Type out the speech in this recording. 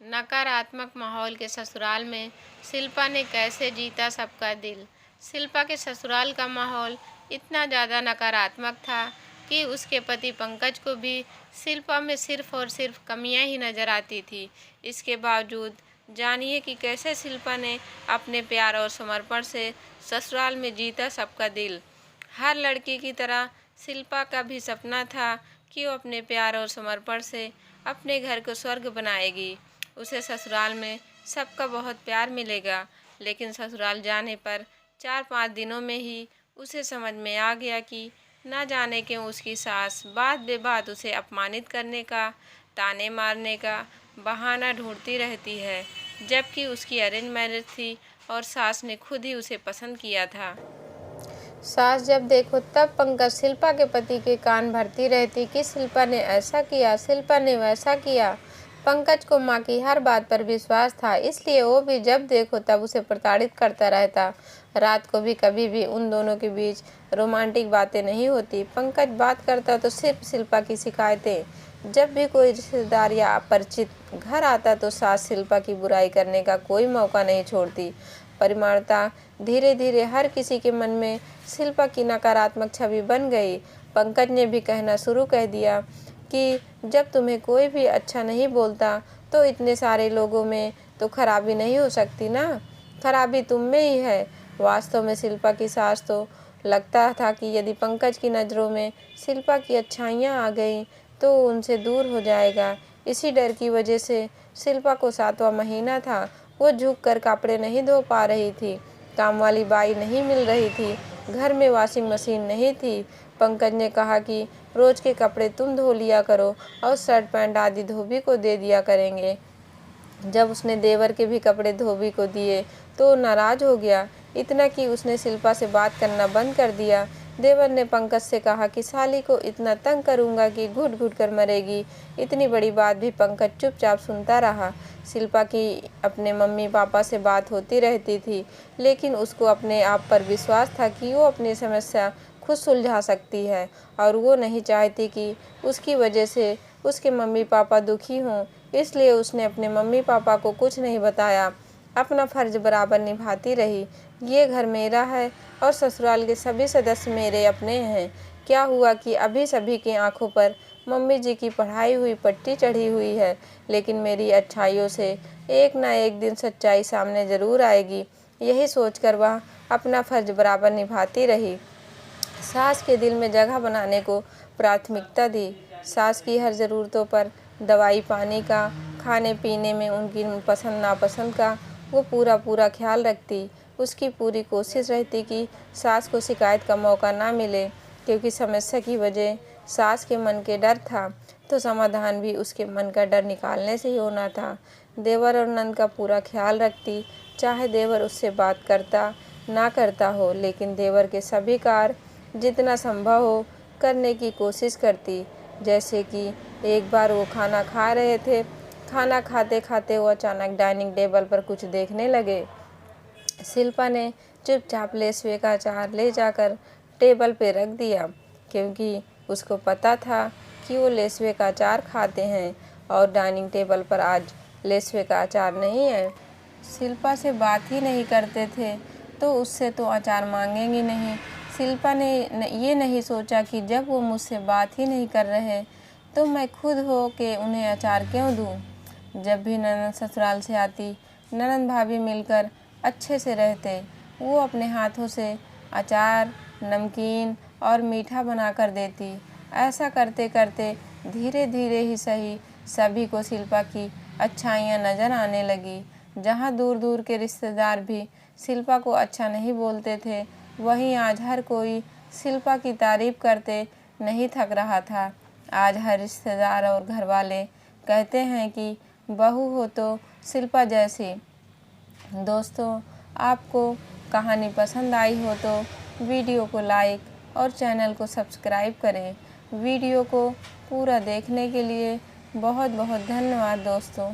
नकारात्मक माहौल के ससुराल में शिल्पा ने कैसे जीता सबका दिल। शिल्पा के ससुराल का माहौल इतना ज़्यादा नकारात्मक था कि उसके पति पंकज को भी शिल्पा में सिर्फ और सिर्फ कमियां ही नज़र आती थी। इसके बावजूद जानिए कि कैसे शिल्पा ने अपने प्यार और समर्पण से ससुराल में जीता सबका दिल। हर लड़की की तरह शिल्पा का भी सपना था कि वो अपने प्यार और समर्पण से अपने घर को स्वर्ग बनाएगी। उसे ससुराल में सबका बहुत प्यार मिलेगा, लेकिन ससुराल जाने पर 4-5 दिनों में ही उसे समझ में आ गया कि ना जाने क्यों उसकी सास बात बेबात उसे अपमानित करने का, ताने मारने का बहाना ढूंढती रहती है, जबकि उसकी अरेंज मैरिज थी और सास ने खुद ही उसे पसंद किया था। सास जब देखो तब पंकज शिल्पा के पति के कान भरती रहती कि शिल्पा ने ऐसा किया, शिल्पा ने वैसा किया। पंकज को माँ की हर बात पर विश्वास था, इसलिए वो भी जब देखो तब उसे प्रताड़ित करता रहता। रात को भी कभी भी उन दोनों के बीच रोमांटिक बातें नहीं होती। पंकज बात करता तो सिर्फ शिल्पा की शिकायतें। जब भी कोई रिश्तेदार या अपरिचित घर आता तो सास शिल्पा की बुराई करने का कोई मौका नहीं छोड़ती। परिमाणता धीरे धीरे हर किसी के मन में शिल्पा की नकारात्मक छवि बन गई। पंकज ने भी कहना शुरू कर दिया कि जब तुम्हें कोई भी अच्छा नहीं बोलता तो इतने सारे लोगों में तो खराबी नहीं हो सकती ना, खराबी तुम में ही है। वास्तव में शिल्पा की सास तो लगता था कि यदि पंकज की नज़रों में शिल्पा की अच्छाइयाँ आ गईं तो उनसे दूर हो जाएगा। इसी डर की वजह से शिल्पा को 7वां महीना था, वो झुक कर कपड़े नहीं धो पा रही थी, काम वाली बाई नहीं मिल रही थी, घर में वॉशिंग मशीन नहीं थी। पंकज ने कहा कि रोज के कपड़े तुम धो लिया करो और शर्ट पैंट आदि धोबी को दे दिया करेंगे। जब उसने देवर के भी कपड़े धोबी को दिए तो नाराज हो गया, इतना कि उसने शिल्पा से बात करना बंद कर दिया। देवर ने पंकज से कहा कि साली को इतना तंग करूंगा कि घुट घुट कर मरेगी। इतनी बड़ी बात भी पंकज चुपचाप सुनता रहा। शिल्पा की अपने मम्मी पापा से बात होती रहती थी, लेकिन उसको अपने आप पर विश्वास था कि वो अपनी समस्या खुद सुलझा सकती है और वो नहीं चाहती कि उसकी वजह से उसके मम्मी पापा दुखी हों। इसलिए उसने अपने मम्मी पापा को कुछ नहीं बताया, अपना फर्ज बराबर निभाती रही। ये घर मेरा है और ससुराल के सभी सदस्य मेरे अपने हैं। क्या हुआ कि अभी सभी की आंखों पर मम्मी जी की पढ़ाई हुई पट्टी चढ़ी हुई है, लेकिन मेरी अच्छाइयों से एक ना एक दिन सच्चाई सामने ज़रूर आएगी। यही सोचकर वह अपना फर्ज बराबर निभाती रही। सास के दिल में जगह बनाने को प्राथमिकता दी। सास की हर ज़रूरतों पर, दवाई पानी का, खाने पीने में उनकी पसंद नापसंद का वो पूरा ख्याल रखती। उसकी पूरी कोशिश रहती कि सास को शिकायत का मौका ना मिले, क्योंकि समस्या की वजह सास के मन के डर था तो समाधान भी उसके मन का डर निकालने से ही होना था। देवर और नंद का पूरा ख्याल रखती, चाहे देवर उससे बात करता ना करता हो, लेकिन देवर के सभी कार्य जितना संभव हो करने की कोशिश करती। जैसे कि एक बार वो खाना खा रहे थे, खाना खाते खाते वो अचानक डाइनिंग टेबल पर कुछ देखने लगे। शिल्पा ने चुपचाप लेसवे का अचार ले जाकर टेबल पे रख दिया, क्योंकि उसको पता था कि वो लेसवे का अचार खाते हैं और डाइनिंग टेबल पर आज लेसवे का अचार नहीं है। शिल्पा से बात ही नहीं करते थे तो उससे तो अचार मांगेंगे नहीं। शिल्पा ने ये नहीं सोचा कि जब वो मुझसे बात ही नहीं कर रहे तो मैं खुद हो के उन्हें अचार क्यों दूँ। जब भी ननद ससुराल से आती, ननद भाभी मिलकर अच्छे से रहते। वो अपने हाथों से अचार, नमकीन और मीठा बना कर देती। ऐसा करते करते धीरे धीरे ही सही सभी को शिल्पा की अच्छाइयाँ नज़र आने लगी। जहाँ दूर दूर के रिश्तेदार भी शिल्पा को अच्छा नहीं बोलते थे, वहीं आज हर कोई शिल्पा की तारीफ करते नहीं थक रहा था। आज हर रिश्तेदार और घर वाले कहते हैं कि बहू हो तो शिल्पा जैसी। दोस्तों, आपको कहानी पसंद आई हो तो वीडियो को लाइक और चैनल को सब्सक्राइब करें। वीडियो को पूरा देखने के लिए बहुत बहुत धन्यवाद दोस्तों।